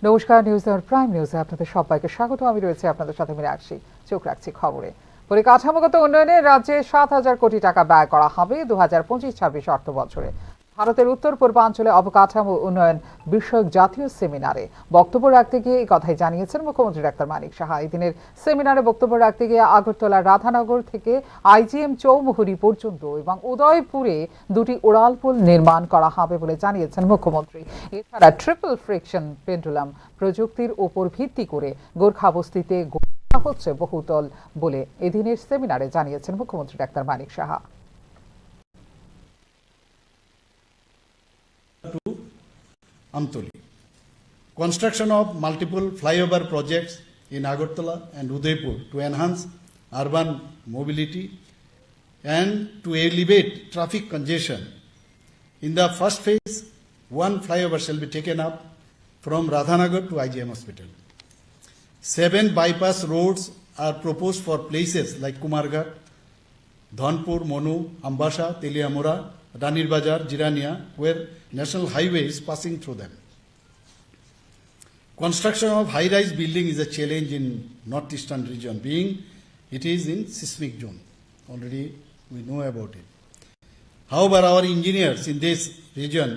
নমস্কার, news hour prime নিউজে আপনাদের সবাইকে স্বাগত। আমি রয়েছে আপনাদের সাথে মীনাক্ষী। চোখ রাখছি খবরে। পরিকাঠামোগত উন্নয়নে রাজ্যে 7,000 কোটি টাকা ব্যয় করা হবে 2025-26 অর্থ বছরে। ভারতের উত্তর পূর্বাঞ্চলে অবকাঠামো উন্নয়ন বিষয়ক জাতীয় সেমিনারে বক্তব্য রাখতে গিয়ে এই কথাই জানিয়েছেন মুখ্যমন্ত্রী ডাক্তার মানিক সাহা। এই দিনের সেমিনারে বক্তব্য রাখতে গিয়ে আগরতলার রাধানগর থেকে আইজিএম চৌমুহরি পর্যন্ত এবং উদয়পুরে 2টি উড়ালপুল নির্মাণ করা হবে বলে জানিয়েছেন মুখ্যমন্ত্রী। এছাড়া ট্রিপল ফ্রিকশন পেন্ডুলাম প্রযুক্তির উপর ভিত্তি করে গোর্খাবস্তিতে হচ্ছে বহুতল বলে এদিনের সেমিনারে জানিয়েছেন মুখ্যমন্ত্রী doctor Manik Saha. Amtoli. Construction of multiple flyover projects in Agartala and Udaipur to enhance urban mobility and to alleviate traffic congestion. In the first phase, one flyover shall be taken up from Radhanagar to IGM Hospital. 7 bypass roads are proposed for places like Kumarghat, Dhanpur, Monu, Ambasha, Teliamura, Ranir Bazar, Jirania, where national highway is passing through them. Construction of high-rise building is a challenge in northeastern region, being it is in seismic zone. Already we know about it. However, our engineers in this region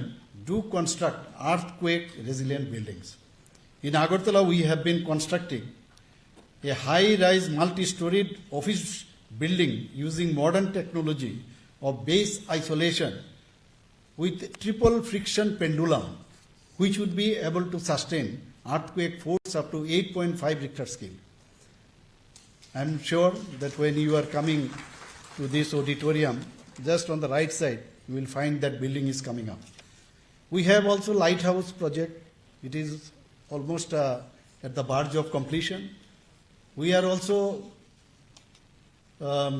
do construct earthquake-resilient buildings. In Agartala, we have been constructing a high-rise multi-storied office building using modern technology of base isolation with triple friction pendulum, which would be able to sustain earthquake force up to 8.5 Richter scale. I am sure that when you are coming to this auditorium, just on the right side, you will find that building is coming up. We have also lighthouse project. It is almost at the verge of completion. We are also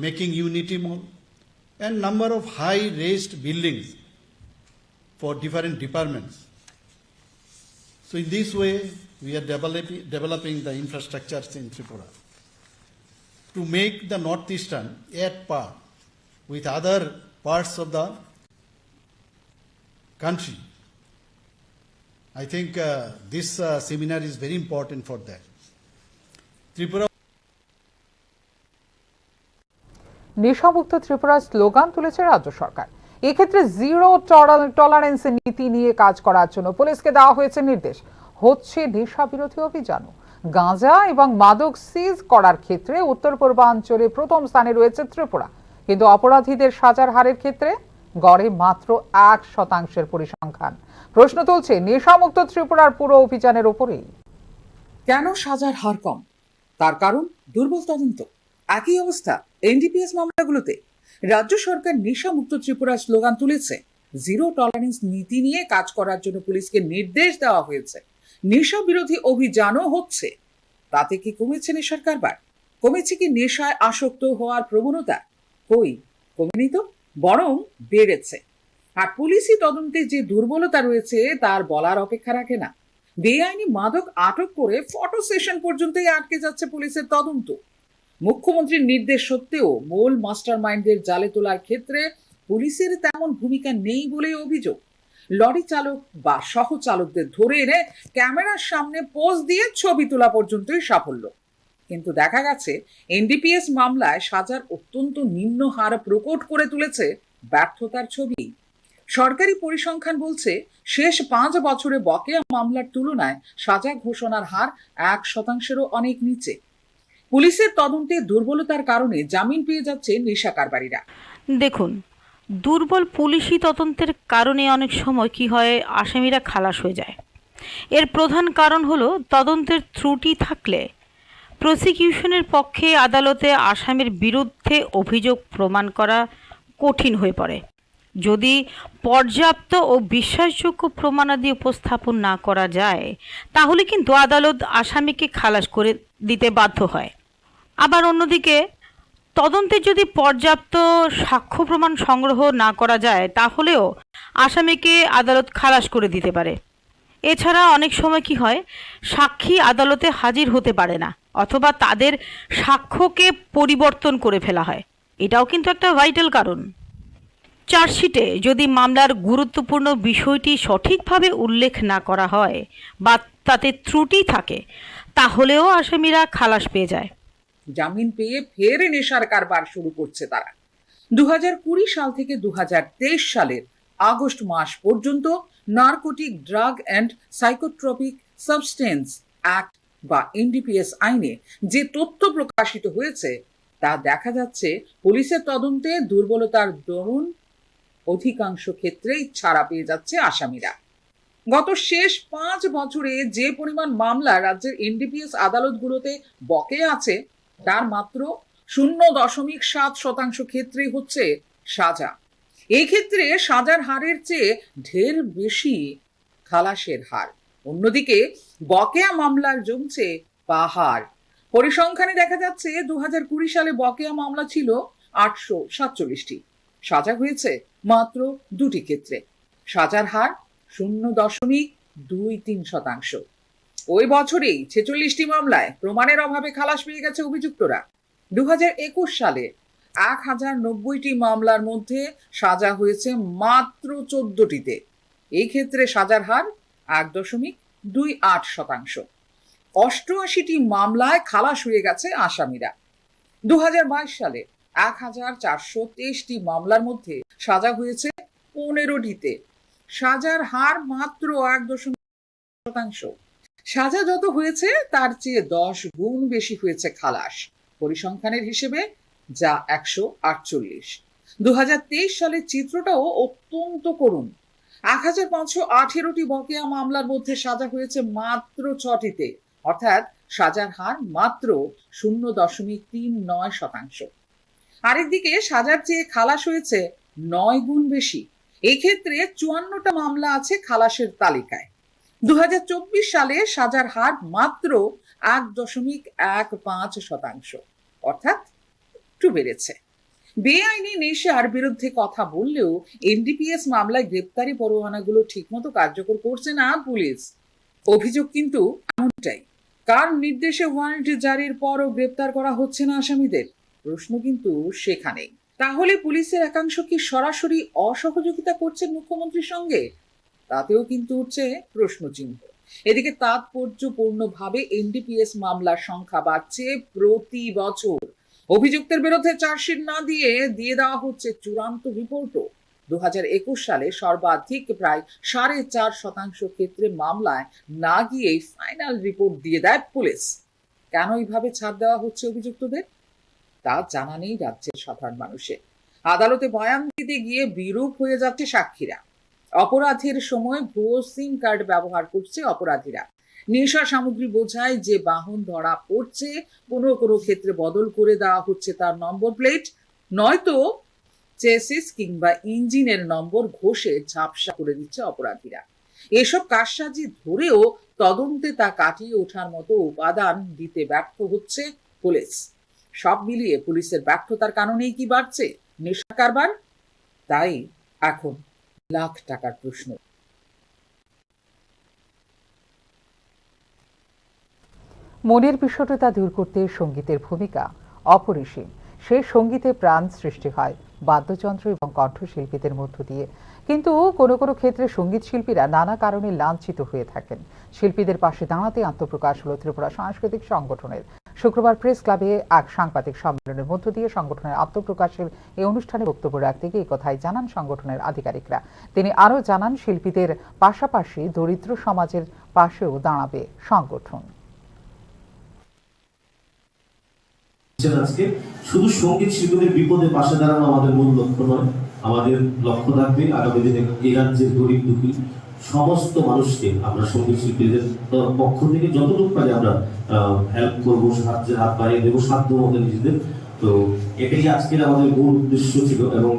making Unity Mall and number of high-raised buildings for different departments. So in this way, we are developing the infrastructures in Tripura to make the northeastern at par with other parts of the country. I think this seminar is very important for that. Tripura নেশামুক্ত Tripura slogan তুলেছে রাজ্য সরকার। এক্ষেত্রে zero tolerance নীতি নিয়ে কাজ করার জন্য পুলিশকে দেওয়া হয়েছে নির্দেশ। হচ্ছে নেশা বিরোধী অভিযানও। গাঁজা এবং মাদক সিজ করার ক্ষেত্রে উত্তর পূর্বাঞ্চলে প্রথম স্থানে রয়েছে ত্রিপুরা, কিন্তু অপরাধীদের সাজার হারের ক্ষেত্রে গড়ে মাত্র 1% পরিসংখ্যান। প্রশ্ন তুলছে নেশামুক্ত ত্রিপুরার পুরো অভিযানের উপরেই। কেন সাজার হার কম? তার কারণ দুর্বল তদন্ত। একই অবস্থা এনডিপিএস মামলাগুলোতে। রাজ্য সরকার নেশামুক্ত ত্রিপুরা স্লোগান তুলেছে। জিরো টলারেন্স নীতি নিয়ে কাজ করার জন্য পুলিশকে নির্দেশ দেওয়া হয়েছে। নেশা বিরোধী অভিযানও হচ্ছে। তাতে কি কমেছে নেশার কারবার? কমেছে কি নেশায় আসক্ত হওয়ার প্রবণতা? কমেনি তো, বরং বেড়েছে। আর পুলিশি তদন্তে যে দুর্বলতা রয়েছে তার বলার অপেক্ষা রাখে না। বেআইনি মাদক আটক করে ফটো সেশন পর্যন্তই আটকে যাচ্ছে পুলিশের তদন্ত। মুখ্যমন্ত্রীর নির্দেশ সত্ত্বেও মূল মাস্টার মাইন্ডদের জালে তোলার ক্ষেত্রে পুলিশের তেমন ভূমিকা নেই বলে অভিযোগ। লরি চালক বা সহ চালকদের ধরে এনে ক্যামেরার সামনে পোজ দিয়ে ছবি তোলা পর্যন্তই সাফল্য। কিন্তু দেখা গেছে এনডিপিএস মামলায় সাজার অত্যন্ত নিম্ন হার প্রকট করে তুলেছে ব্যর্থতার ছবি। সরকারি পরিসংখ্যান বলছে শেষ 5 বছরে বকেয়া মামলার তুলনায় সাজা ঘোষণার হার 1%-এরও অনেক নিচে। পুলিশের তদন্তে দুর্বলতার কারণে জামিন পেয়ে যাচ্ছে নেশা কারবারিরা। দেখুন, দুর্বল পুলিশি তদন্তের কারণে অনেক সময় কি হয়, আসামিরা খালাস হয়ে যায়। এর প্রধান কারণ হলো তদন্তের ত্রুটি থাকলে প্রসিকিউশনের পক্ষে আদালতে আসামির বিরুদ্ধে অভিযোগ প্রমাণ করা কঠিন হয়ে পড়ে। যদি পর্যাপ্ত ও বিশ্বাসযোগ্য প্রমাণাদি উপস্থাপন না করা যায় তাহলে কিন্তু আদালত আসামিকে খালাস করে দিতে বাধ্য হয়। আবার অন্যদিকে তদন্তে যদি পর্যাপ্ত সাক্ষ্য প্রমাণ সংগ্রহ না করা যায় তাহলেও আসামিকে আদালত খালাস করে দিতে পারে। এছাড়া অনেক সময় কি হয়, সাক্ষী আদালতে হাজির হতে পারে না অথবা তাদের সাক্ষ্যকে পরিবর্তন করে ফেলা হয়। এটাও কিন্তু একটা ভাইটাল কারণ। চার্জশিটে যদি মামলার গুরুত্বপূর্ণ বিষয়টি সঠিকভাবে উল্লেখ না করা হয় বা তাতে ত্রুটি থাকে, তাহলেও আসামিরা খালাস পেয়ে যায়। জামিন পেয়ে ফের নেশার কারবার শুরু করছে তারা। 2020 সাল থেকে 2023 সালের আগস্ট মাস পর্যন্ত narcotic drug and psychotropic substance act বা এনডিপিএস আইনে যে তথ্য প্রকাশিত হয়েছে তা দেখা যাচ্ছে পুলিশের তদন্তে দুর্বলতার দরুন অধিকাংশ ক্ষেত্রেই ছাড়া পেয়ে যাচ্ছে আসামিরা। গত শেষ 5 বছরে যে পরিমাণ মামলা রাজ্যের এনডিপিএস আদালতগুলোতে বকেয়া আছে তার মাত্র 0.7% ক্ষেত্রেই হচ্ছে সাজা। এই ক্ষেত্রে সাজার হারের চেয়ে ঢের বেশি খালাসের হার। অন্যদিকে বকেয়া মামলার জমছে পাহাড়। পরিসংখ্যানে দেখা যাচ্ছে 2020 সালে বকেয়া মামলা ছিল 847টি, সাজা হয়েছে মাত্র 2টি ক্ষেত্রে। সাজার হার 0.23%। ওই বছরেই 46টি মামলায় প্রমাণের অভাবে খালাস পেয়ে গেছে অভিযুক্তরা। 2021 সালে 1090টি মামলার মধ্যে সাজা হয়েছে মাত্র 14টিতে। এই ক্ষেত্রে সাজার হার 1.28%। 88টি মামলায় খালাস হয়ে গেছে আসামিরা। 2022 সালে 1423টি মামলার মধ্যে সাজা হয়েছে 15টিতে। সাজার হার মাত্র 1.0%। সাজা যত হয়েছে তার চেয়ে 10 গুণ বেশি হয়েছে খালাস। পরিসংখ্যানের হিসেবে যা 148। 2023 সালের চিত্রটাও অত্যন্ত করুণ। 1518টি বকেয়া মামলার মধ্যে সাজা হয়েছে মাত্র 6টিতে, অর্থাৎ সাজার হার মাত্র 0.39%। আরেকদিকে সাজার চেয়ে খালাস হয়েছে 9 গুণ বেশি। এই ক্ষেত্রে 54টা মামলা আছে খালাসের তালিকায়। 2024 সালে সাজার হার মাত্র 1.15%, অর্থাৎ একটু বেড়েছে। বেআইনি নেশার বিরুদ্ধে কথা বললেও এনডিপিএস মামলায় গ্রেপ্তারি পরোয়ানাগুলো ঠিকমতো কার্যকর করছে না পুলিশ। অভিযোগ কিন্তু এমনটাই। কার নির্দেশে ওয়ারেন্ট জারির পরও গ্রেপ্তার করা হচ্ছে না আসামিদের? প্রশ্ন কিন্তু সেখানেই। তাহলে পুলিশের একাংশ কি সরাসরি অসহযোগিতা করছেন মুখ্যমন্ত্রীর সঙ্গে? তাতেও কিন্তু উঠছে প্রশ্নচিহ্ন। এদিকে তাৎপর্যপূর্ণভাবে এনডিপিএস মামলার সংখ্যা বাড়ছে প্রতি বছর। অভিযুক্তের বিরুদ্ধে চার্জশিট না দিয়ে দেওয়া হচ্ছে চূড়ান্ত রিপোর্টও। 2021 সালে সর্বাধিক প্রায় 4.5% ক্ষেত্রে মামলায় না গিয়েই ফাইনাল রিপোর্ট দিয়ে দেয় পুলিশ। কেন এইভাবে ছাড় দেওয়া হচ্ছে অভিযুক্তদের তা জানা নেই রাজ্যের সাধারণ মানুষের। আদালতে বয়ান দিতে গিয়ে বিরূপ হয়ে যাচ্ছে সাক্ষীরা। অপরাধের সময় ভুয়ো সিম কার্ড ব্যবহার করছে অপরাধীরা। নেশা সামগ্রী বোঝায় যে বাহন ধরা পড়ছে কোনো কোনো ক্ষেত্রে বদল করে দেওয়া হচ্ছে তার নম্বর প্লেট, নয়তো চেসিস কিংবা ইঞ্জিনের নম্বর ঘষে ঝাপসা করে দিচ্ছে অপরাধীরা। এসব কারসাজি ধরেও তদন্তে তা কাটিয়ে ওঠার মতো উপাদান দিতে ব্যর্থ হচ্ছে পুলিশ। সব মিলিয়ে পুলিশের ব্যর্থতার কারণেই কি বাড়ছে নেশা কারবার? তাই এখন লাখ টাকার প্রশ্ন। মনের বিষণ্ণতা দূর করতে সঙ্গীতের ভূমিকা অপরিসীম। সেই সঙ্গীতে প্রাণ সৃষ্টি হয় বাদ্যযন্ত্র এবং কণ্ঠশিল্পীদের মধ্য দিয়ে। কিন্তু কোনো কোনো ক্ষেত্রে সঙ্গীত শিল্পীরা নানা কারণে লাঞ্ছিত হয়ে থাকেন। শিল্পীদের পাশে দাঁড়াতে আত্মপ্রকাশ হলো ত্রিপুরা সাংস্কৃতিক সংগঠনের। শুক্রবার প্রেস ক্লাবে এক সাংবাদিক সম্মেলনের মধ্য দিয়ে সংগঠনের আত্মপ্রকাশের এই অনুষ্ঠানে বক্তব্য রাখতে গিয়ে এই কথাই জানান সংগঠনের আধিকারিকরা। তিনি আরও জানান, শিল্পীদের পাশাপাশি দরিদ্র সমাজের পাশেও দাঁড়াবে সংগঠন। আজকে শুধু সঙ্গীত শিল্পীদের বিপদে পাশে দাঁড়ানো আমাদের মূল লক্ষ্য নয়। আমাদের লক্ষ্য থাকবে আগামী দিনে এই রাজ্যের গরিব দুঃখী সমস্ত মানুষকে আমরা সঙ্গীত শিল্পীদের পক্ষ থেকে যতটুকু পারি আমরা হেল্প করবো, সাহায্যের হাত বাড়িয়ে দেবো সাধ্য মতো নিজেদের। তো এটাই আজকের আমাদের মূল উদ্দেশ্য ছিল। এবং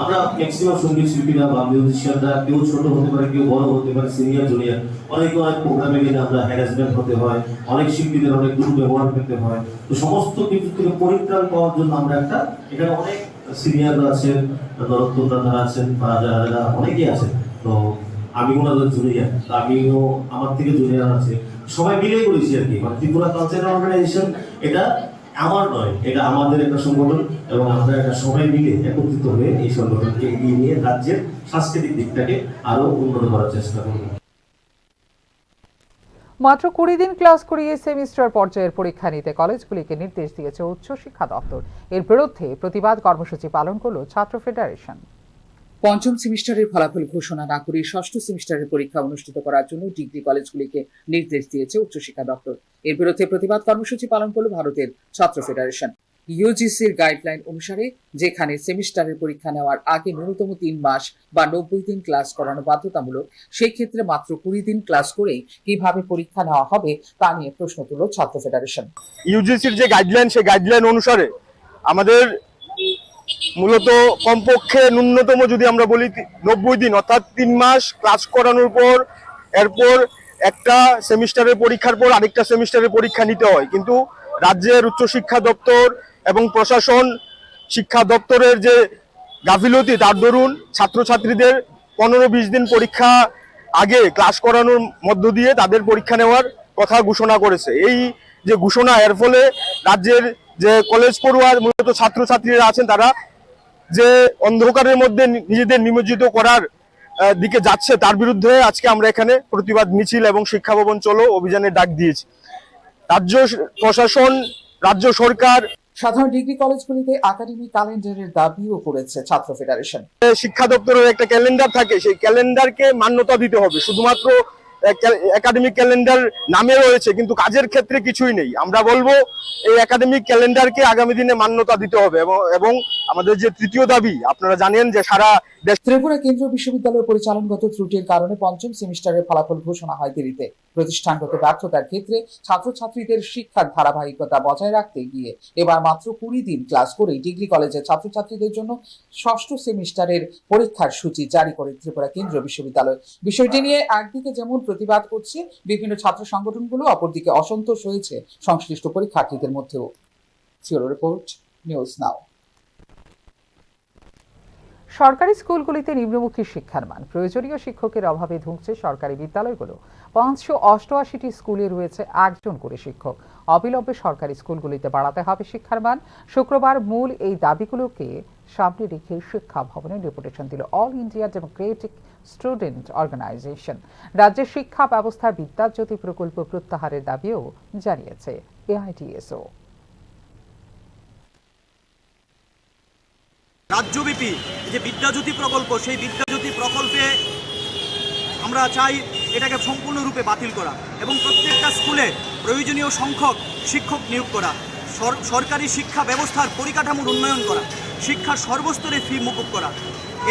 আমরা ম্যাক্সিমাম সঙ্গীত শিল্পীরা বা মিউজিশিয়ানরা কেউ ছোট হতে পারে, কেউ বড় হতে পারে, সিনিয়র জুনিয়র, অনেক প্রোগ্রামে গেলে আমরা হ্যারাসমেন্ট হতে হয়, অনেক শিল্পীদের অনেক দুর্ব্যবহার পেতে হয়। তো সমস্ত কিছু থেকে পরিত্রাণ পাওয়ার জন্য আমরা একটা এখানে অনেক সিনিয়ররা আছেন, নরোত্তম দাদা আছেন, বা যারা অনেকেই আছেন। তো আমি ওনাদের জুনিয়র, আমিও আমার থেকে জুনিয়র আছে, সবাই মিলেই করেছি আর কি। মানে ত্রিপুরা কালচারাল অর্গানাইজেশন এটা আমার নয়, এটা আমাদের একটা সংগঠন এবং আমরা একটা সবাই মিলে একত্রিত হয়ে এই সংগঠনকে এগিয়ে নিয়ে রাজ্যের সাংস্কৃতিক দিকটাকে আরো উন্নত করার চেষ্টা করব। মাত্র 20 দিন ক্লাস করিয়ে সেমিস্টার পর্যায়ের পরীক্ষা নিতে কলেজগুলিকে নির্দেশ দিয়েছে উচ্চশিক্ষা দপ্তর। এর বিরুদ্ধে প্রতিবাদ কর্মসূচি পালন করল ছাত্র ফেডারেশন। পঞ্চম সেমিস্টারের ফলাফল ঘোষণা না করে ষষ্ঠ সেমিস্টারের পরীক্ষা অনুষ্ঠিত করার জন্য ডিগ্রি কলেজগুলিকে নির্দেশ দিয়েছে উচ্চশিক্ষা দপ্তর। এর বিরুদ্ধে প্রতিবাদ কর্মসূচি পালন করল ভারতের ছাত্র ফেডারেশন। ইউজিসির গাইডলাইন অনুসারে যেখানে সেমিস্টারের পরীক্ষা নেওয়ার আগে ন্যূনতম 3 মাস বা 90 দিন ক্লাস করানো বাধ্যতামূলক, সেই ক্ষেত্রে মাত্র 20 দিন ক্লাস করেই কিভাবে পরীক্ষা নেওয়া হবে তা নিয়ে প্রশ্ন তুলল ছাত্র ফেডারেশন। ইউজিসির যে গাইডলাইন, সেই গাইডলাইন অনুসারে আমাদের মূলত কমপক্ষে ন্যূনতম যদি আমরা বলি 90 দিন অর্থাৎ 3 মাস ক্লাস করানোর পর এরপর একটা সেমিস্টারের পরীক্ষার পর আরেকটা সেমিস্টারের পরীক্ষা নিতে হয়। কিন্তু রাজ্যের উচ্চশিক্ষা দপ্তর এবং প্রশাসন শিক্ষা দপ্তরের যে গাফিলতি, তার দরুন ছাত্রছাত্রীদের 15-20 দিন পরীক্ষা আগে ক্লাস করানোর মধ্য দিয়ে তাদের পরীক্ষা নেওয়ার কথা ঘোষণা করেছে। এই যে ঘোষণা, এর ফলে রাজ্যের যে কলেজ পড়ুয়া মূলত ছাত্রছাত্রীরা আছেন, তারা যে অন্ধকারের মধ্যে নিজেদের নিমজ্জিত করার দিকে যাচ্ছে, তার বিরুদ্ধে আজকে আমরা এখানে প্রতিবাদ মিছিল এবং শিক্ষা ভবন চলো অভিযানের ডাক দিয়েছি। রাজ্য প্রশাসন, রাজ্য সরকার, সাধারণ ডিগ্রি কলেজগুলিতে একাডেমিক ক্যালেন্ডারের দাবিও করেছে ছাত্র ফেডারেশন। শিক্ষা দপ্তরের একটা ক্যালেন্ডার থাকে, সেই ক্যালেন্ডারকে মান্যতা দিতে হবে। শুধুমাত্র একাডেমিক ক্যালেন্ডার নামে রয়েছে, কিন্তু কাজের ক্ষেত্রে কিছুই নেই। আমরা বলবো এই একাডেমিক ক্যালেন্ডারকে আগামী দিনে মান্যতা দিতে হবে। এবং আমাদের যে তৃতীয় দাবি, আপনারা জানেন যে সারা দেশ ত্রিপুরা কেন্দ্রীয় বিশ্ববিদ্যালয় পরিচালনগত ত্রুটির কারণে পঞ্চম সেমিস্টারের ফলাফল ঘোষণা হয় দেরিতে। প্রতিষ্ঠানগত ব্যর্থতার ক্ষেত্রে ছাত্রছাত্রীদের শিক্ষার ধারাবাহিকতা বজায় রাখতে গিয়ে এবার মাত্র 20 দিন ক্লাস করেই ডিগ্রি কলেজের ছাত্রছাত্রীদের জন্য ষষ্ঠ সেমিস্টারের পরীক্ষার সূচি জারি করে ত্রিপুরা কেন্দ্রীয় বিশ্ববিদ্যালয়। বিষয়টি নিয়ে একদিকে যেমন প্রতিবাদ করছে বিভিন্ন ছাত্র সংগঠনগুলো, অপরদিকে অসন্তোষ হয়েছে সংশ্লিষ্ট পরীক্ষার্থীদের মধ্যেও। Bureau report, news now. সরকারি স্কুলগুলিতে নিম্নমুখী শিক্ষার মান, প্রয়োজনীয় শিক্ষকের অভাবে ধুঁকছে সরকারি বিদ্যালয়গুলো। 588টি স্কুলে রয়েছে একজন করে শিক্ষক। অবিলম্বে সরকারি স্কুলগুলিতে বাড়াতে হবে শিক্ষার মান। শুক্রবার মূল এই দাবিগুলোকে সামনে রেখে শিক্ষা ভবনে ডেপুটেশন দিল All India Democratic Student Organisation. রাজ্যের শিক্ষা ব্যবস্থার বিদ্যাজ্যোতি প্রকল্প প্রত্যাহারের দাবিও জানিয়েছে এআইডিএসও। রাজ্যব্যাপী যে বিদ্যাজ্যোতি প্রকল্প, সেই বিদ্যাজ্যোতি প্রকল্পে আমরা চাই এটাকে সম্পূর্ণরূপে বাতিল করা এবং প্রত্যেকটা স্কুলে প্রয়োজনীয় সংখ্যক শিক্ষক নিয়োগ করা, সরকারি শিক্ষা ব্যবস্থার পরিকাঠামোর উন্নয়ন করা, শিক্ষার সর্বস্তরে ফি মুকুব করা।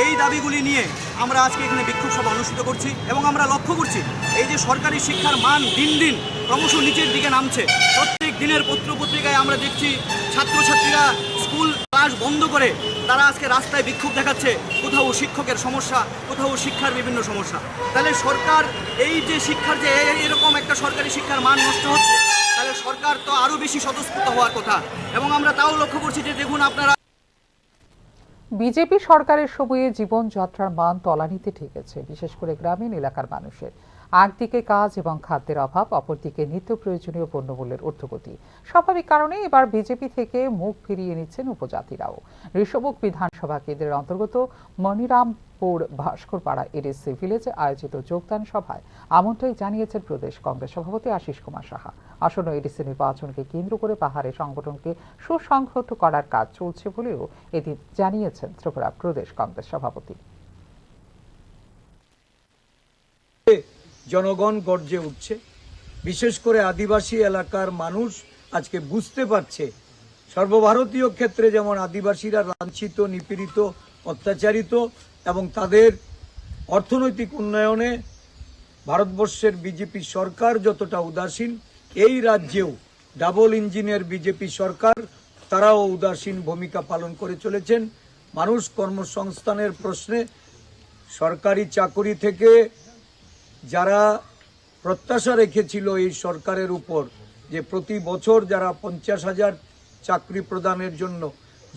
এই দাবিগুলি নিয়ে আমরা আজকে এখানে বিক্ষোভ সভা অনুষ্ঠিত করছি এবং আমরা লক্ষ্য করছি এই যে সরকারি শিক্ষার মান দিন দিন ক্রমশ নিচের দিকে নামছে। প্রত্যেক দিনের পত্রপত্রিকায় আমরা দেখছি ছাত্রছাত্রীরা স্কুল ক্লাস বন্ধ করে তারা আজকে রাস্তায় বিক্ষোভ দেখাচ্ছে। কোথাও শিক্ষকের সমস্যা, কোথাও শিক্ষার বিভিন্ন সমস্যা। তাহলে সরকার এই যে শিক্ষার যে এরকম একটা সরকারি শিক্ষার মান নষ্ট হচ্ছে, তাহলে সরকার তো আরও বেশি স্বতঃস্ফূর্ত হওয়ার কথা। এবং আমরা তাও লক্ষ্য করছি যে দেখুন আপনারা, বিজেপি সরকারের সময়ে জীবনযাত্রার মান তলানিতে ঠেকেছে, বিশেষ করে গ্রামীণ এলাকার মানুষের। একদিকে কাজ এবং খাদ্যের অভাব, অপরদিকে নিত্য প্রয়োজনীয় পণ্যমূল্যের ঊর্ধ্বগতি। স্বাভাবিক কারণে এবার বিজেপি থেকে মুখ ফিরিয়ে নিচ্ছেন উপজাতিরাও। ঋষভুক বিধানসভা কেন্দ্রের অন্তর্গত মনিরামপুর ভাস্করপাড়া এডিসি ভিলেজে আয়োজিত যোগদান সভায় এমনটাই জানিয়েছেন প্রদেশ কংগ্রেস সভাপতি আশিস কুমার সাহা। আসন্ন এডিসি নির্বাচনকে কেন্দ্র করে পাহাড়ে সংগঠনকে সুসংহত করার কাজ চলছে বলেও এদিন জানিয়েছেন ত্রিপুরা প্রদেশ কংগ্রেস সভাপতি। জনগণ গর্জে উঠছে, বিশেষ করে আদিবাসী এলাকার মানুষ আজকে বুঝতে পারছে সর্বভারতীয় ক্ষেত্রে যেমন আদিবাসীরা লাঞ্ছিত, নিপীড়িত, অত্যাচারিত এবং তাদের অর্থনৈতিক উন্নয়নে ভারতবর্ষের বিজেপি সরকার যতটা উদাসীন, এই রাজ্যেও ডাবল ইঞ্জিনের বিজেপি সরকার তারাও উদাসীন ভূমিকা পালন করে চলেছেন। মানুষ কর্মসংস্থানের প্রশ্নে সরকারি চাকরি থেকে যারা প্রত্যাশা রেখেছিল এই সরকারের উপর যে প্রতি বছর যারা 50,000 চাকরি প্রদানের জন্য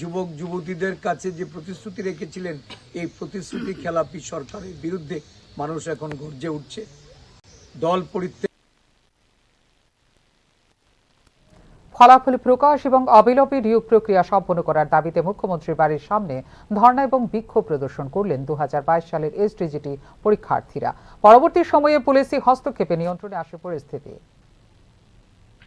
যুবক যুবতীদের কাছে যে প্রতিশ্রুতি রেখেছিলেন, এই প্রতিশ্রুতি খেলাপি সরকারের বিরুদ্ধে মানুষ এখন গর্জে উঠছে। দল পরিত্যাগ ফলাফল প্রকাশ এবং অবিলম্বে নিয়োগ প্রক্রিয়া সম্পন্ন করার দাবিতে মুখ্যমন্ত্রীর বাড়ির সামনে ধর্ণা এবং বিক্ষোভ প্রদর্শন করলেন 2022 সালের এসটিজিটি পরীক্ষার্থীরা। পরবর্তী সময়ে পুলিশি হস্তক্ষেপে নিয়ন্ত্রণে আসে পরিস্থিতি।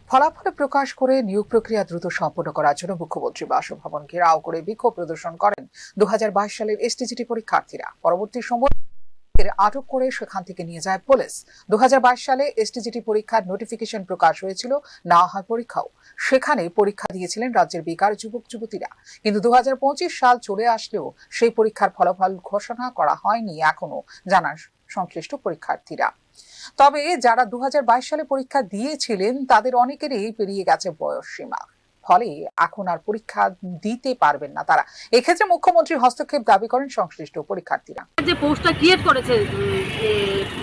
ফলাফল প্রকাশ করে নিয়োগ প্রক্রিয়া দ্রুত সম্পন্ন করার জন্য মুখ্যমন্ত্রী বাসভবন ঘেরাও করে বিক্ষোভ প্রদর্শন করেন 2022 সালের এসটিজিটি পরীক্ষার্থীরা। পরবর্তী সময়ে আটক করে সেখান থেকে নিয়ে যায় পুলিশ। 2022 সালে এসটিজিটি পরীক্ষার নোটিফিকেশন প্রকাশ হয়েছিল, না হয় পরীক্ষাও। সেখানে পরীক্ষা দিয়েছিলেন রাজ্যের বেকার যুবক যুবতীরা। কিন্তু 2025 সাল চলে আসলেও সেই পরীক্ষার ফলাফল ঘোষণা করা হয়নি এখনো, জানান সংশ্লিষ্ট পরীক্ষার্থীরা। তবে যারা 2022 সালে পরীক্ষা দিয়েছিলেন তাদের অনেকেরই পেরিয়ে গেছে বয়স সীমা, ফলে এখন আর পরীক্ষা দিতে পারবেন না তারা। এক্ষেত্রে মুখ্যমন্ত্রীর হস্তক্ষেপ দাবি করেন সংশ্লিষ্ট পরীক্ষার্থীরা। যে পোস্টটা ক্রিয়েট করেছে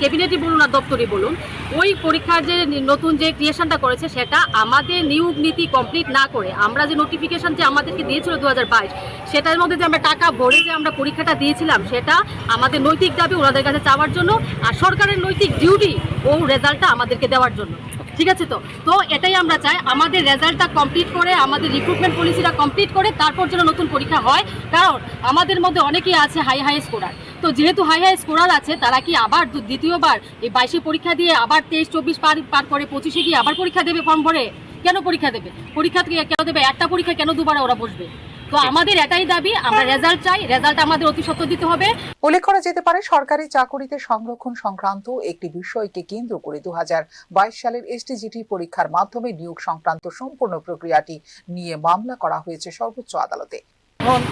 ক্যাবিনেটই বলুন আর দপ্তরই বলুন, ওই পরীক্ষার যে নতুন যে ক্রিয়েশনটা করেছে সেটা আমাদের নিয়োগ নীতি কমপ্লিট না করে আমরা যে নোটিফিকেশন যে আমাদেরকে দিয়েছিল 2022, সেটার মধ্যে যে আমরা টাকা ভরে যে আমরা পরীক্ষাটা দিয়েছিলাম সেটা আমাদের নৈতিক দাবি ওনাদের কাছে চাওয়ার জন্য, আর সরকারের নৈতিক ডিউটি ও রেজাল্টটা আমাদেরকে দেওয়ার জন্য। ঠিক আছে, তো এটাই আমরা চাই, আমাদের রেজাল্টটা কমপ্লিট করে, আমাদের রিক্রুটমেন্ট পলিসিটা কমপ্লিট করে তারপর যেন নতুন পরীক্ষা হয়। কারণ আমাদের মধ্যে অনেকেই আছে হাই স্কোরার, তো যেহেতু হাই স্কোরার আছে তারা কি আবার দ্বিতীয়বার এই 22 পরীক্ষা দিয়ে আবার 23-24 পার করে 25-এ গিয়ে আবার পরীক্ষা দেবে ফর্ম ভরে? কেন পরীক্ষা দেবে? পরীক্ষা কেন দেবে? একটা পরীক্ষা কেন দুবার ওরা বসবে? তো আমাদের এটাই দাবি, আমরা রেজাল্ট চাই, রেজাল্ট আমাদের অতি সত্ত্বর দিতে হবে। উল্লেখ করা যেতে পারে, সরকারি চাকুরিতে সংরক্ষণ সংক্রান্ত একটি বিষয়কে কেন্দ্র করে 2022 সালের এসটিজিটি পরীক্ষার মাধ্যমে নিয়োগ সংক্রান্ত সম্পূর্ণ প্রক্রিয়াটি নিয়ে মামলা করা হয়েছে সর্বোচ্চ আদালতে। এখন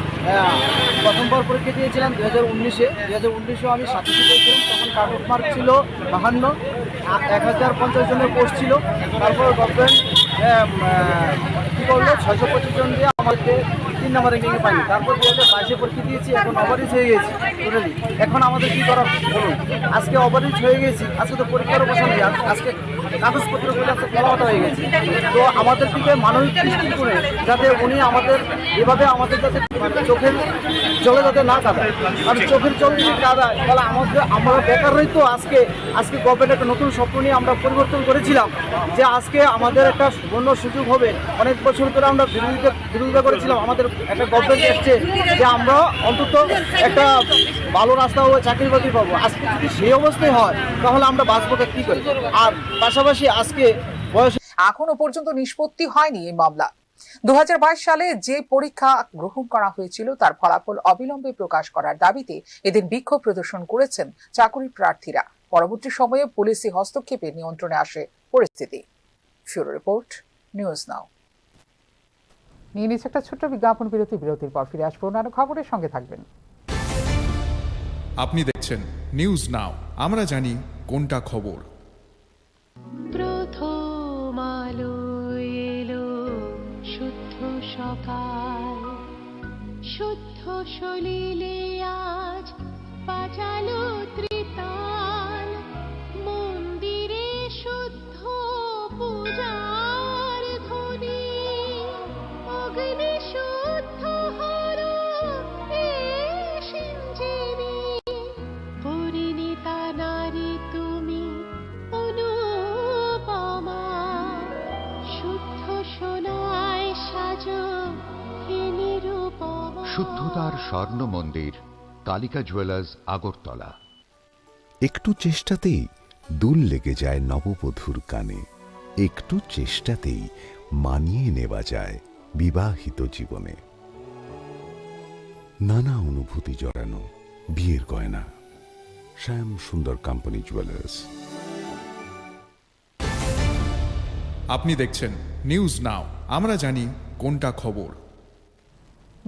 প্রথমবার পরীক্ষা দিয়েছিলাম 2019-এ আমি 87 পেয়েছিলাম, তখন কাট অফ মার্ক ছিল 52, 1050 জনের পোস্ট ছিল। তারপর গভর্নমেন্ট কী করলো, 625 জন দিয়ে আমাদেরকে 3 নম্বর র্যাঙ্কিংয়ে পাইনি। তারপর 2022-এ পরীক্ষা দিয়েছি, এখন ওভাররিচ হয়ে গেছি টোটালি। এখন আমাদের কী করা বলুন, আজকে ওভাররিচ হয়ে গেছি, আজকে তো পরীক্ষার বসা নেই, আজকে কাগজপত্র করে আজকে ফলাফল হয়ে গেছে। তো আমাদের দিকে মানবিক দৃষ্টি করে যাতে উনি আমাদের এভাবে আমাদের যাতে চোখের জলে যাতে না কাঁদায়, কারণ চোখের জল যদি কাঁদায় তাহলে আমরা বেকারই তো আজকে গভর্নমেন্ট একটা নতুন স্বপ্ন নিয়ে আমরা পরিবর্তন করেছিলাম যে আজকে আমাদের একটা সুবর্ণ সুযোগ হবে। অনেক বছর ধরে আমরা বিরোধিতা করেছিলাম, আমাদের একটা গভর্নমেন্ট এসছে যে আমরা অন্তত একটা ভালো রাস্তা ও চাকরি বাকরি পাবো। আজকে যদি সেই অবস্থায় হয় তাহলে আমরা বাঁচবো কী করে? আর পাশাপাশি আজকে বয়স এখনো পর্যন্ত নিষ্পত্তি হয়নি এই মামলা। 2022 সালে যে পরীক্ষা গ্রহণ করা হয়েছিল তার ফলাফল অবিলম্বে প্রকাশ করার দাবিতে এদিন বিক্ষোভ প্রদর্শন করেছেন চাকরি প্রার্থীরা। পরবর্তী সময়ে পুলিশি হস্তক্ষেপে নিয়ন্ত্রণে আসে পরিস্থিতি। Bureau report, news now. নিয়ে নিচ্ছে একটা ছোট্ট বিজ্ঞাপন বিরতির পর ফিরে আসবো অন্যান্য খবরের সঙ্গে থাকবেন। আপনি দেখছেন নিউজ নাও, আমরা জানি কোনটা খবর। প্রথম আলো এলো শুদ্ধ সকাল, শুদ্ধ সলিলে আজ বাজালো ত্রিতাল, মন্দিরে শুদ্ধ পূজার ধ্বনি, অগ্নি শুদ্ধ হলো সিঞ্জিনী, পরিণীতা নারী তুমি অনুপমা, শুদ্ধ সোনায় সাজো হে নিরুপমা। শুদ্ধতার স্বর্ণ মন্দির, কালিকা জুয়েলার্স, আগরতলা। একটু চেষ্টাতেই দুল লেগে যায় নববধূর কানে, একটু চেষ্টাতেই মানিয়ে নেওয়া যায় বিবাহিত জীবনে। নানা অনুভূতি জড়ানো বিয়ের গয়না, শ্যাম সুন্দর কোম্পানি জুয়েলার্স। আপনি দেখছেন নিউজ নাও, আমরা জানি কোনটা খবর।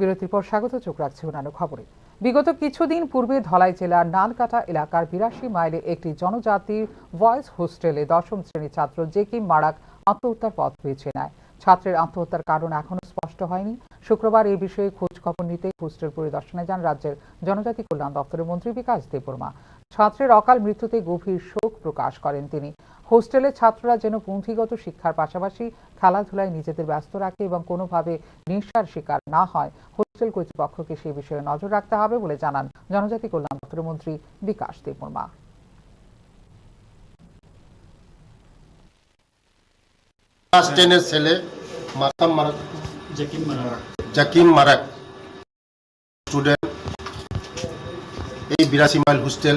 বিরতির পর স্বাগত, চোখ রাখছে অন্যান্য খবরে। বিগত কিছুদিন পূর্বে ধলাই জেলার নালকাটা এলাকার 82 মাইলে একটি জনজাতির বয়েজ হোস্টেলে 10ম শ্রেণীর ছাত্র জেকিম মারাক আত্মহত্যার পথ বেছে নেয়। ছাত্রের আত্মহত্যার কারণ এখনো স্পষ্ট হয়নি। শুক্রবার এই বিষয়ে খোঁজ খবর নিতে হোস্টেল পরিদর্শনে যান রাজ্যের জনজাতি কল্যাণ দপ্তরের মন্ত্রী বিকাশ দেববর্মা। ছাত্রের অকাল মৃত্যুতে গভীর শোক প্রকাশ করেন তিনি। হোস্টেলের ছাত্ররা যেন পুঁথিগত শিক্ষার পাশাপাশি খেলাধুলায় নিজেদের ব্যস্ত রাখে এবং কোনোভাবে নেশার শিকার না হয়, হোস্টেল কর্তৃপক্ষকে সেই বিষয়ে নজর রাখতে হবে বলে জানান জনজাতি কল্যাণ দপ্তরের মন্ত্রী বিকাশ দেববর্মা। ক্লাস 10-এর ছেলে জাকিম মারাক স্টুডেন্ট এই 82 মাইল হোস্টেল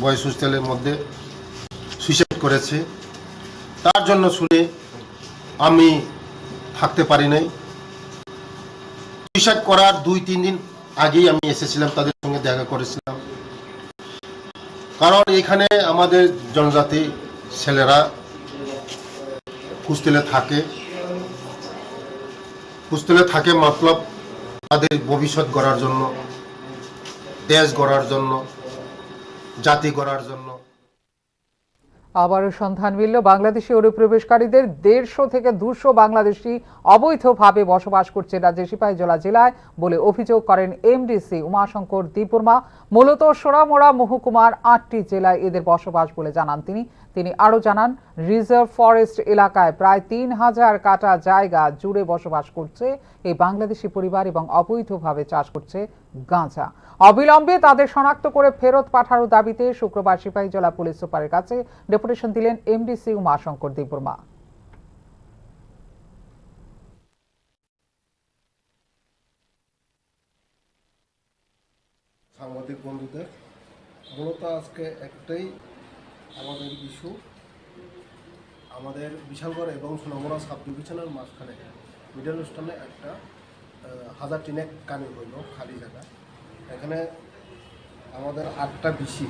বয়েজ হোস্টেলের মধ্যে সুইসাইড করেছে। তার জন্য শুনে আমি থাকতে পারি নাই। সুইসাইড করার 2-3 দিন আগেই আমি এসেছিলাম, তাদের সঙ্গে দেখা করেছিলাম। কারণ এখানে আমাদের জনজাতি ছেলেরা হোস্টেলে থাকে মতলব তাদের ভবিষ্যৎ গড়ার জন্য, দেশ গড়ার জন্য, জাতি গড়ার জন্য। আবারও সন্ধান মিলল বাংলাদেশি অনুপ্রবেশকারীদের। 150 থেকে 200 বাংলাদেশি অবৈধভাবে বসবাস করছে রাজ্যের সিপাহীজলা জেলায় বলে অভিযোগ করেন এমডিসি উমাশঙ্কর দেববর্মা। মূলত সোনামুড়া মহকুমার 8টি জেলায় এদের বসবাস বলে জানান তিনি আরও জানান, রিজার্ভ ফরেস্ট এলাকায় প্রায় 3000 কাটা জায়গা জুড়ে বসবাস করছে এই বাংলাদেশি পরিবার এবং অবৈধভাবে চাষ করছে গাঁজা। অবিলম্বে তাদের শনাক্ত করে ফেরত পাঠানোর দাবিতে শুক্রবার সিপাহীজলা পুলিশ সুপারের কাছে ডেপুটেশন দিলেন এমডিসি উমাশঙ্কর দেববর্মা। সাংবাদিক বন্ধুদের, মূলত আজকে একটাই আমাদের ইস্যু, আমাদের বিশালগড় এবং সোনামুড়া সাব ডিভিশনের মাঝখানে মিডল স্টেশনে একটা 1000 টিনের কানি হইল খালি জায়গা। এখানে আমাদের 8টা বিসি,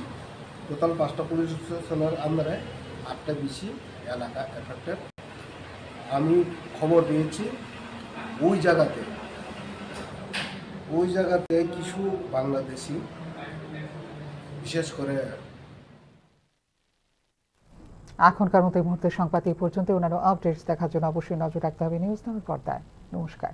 টোটাল 5টা পুলিশ স্টেশনের আন্ডারে 8টা বিসি এলাকা এফেক্টেড। আমি খবর পেয়েছি ওই জায়গাতে কিছু বাংলাদেশি, বিশেষ করে এখনকার মতো এই মুহূর্তের সংবাদ এই পর্যন্ত। অন্যান্য আপডেটস দেখার জন্য অবশ্যই নজর রাখতে হবে নিউজ নামের পর্দায়। নমস্কার।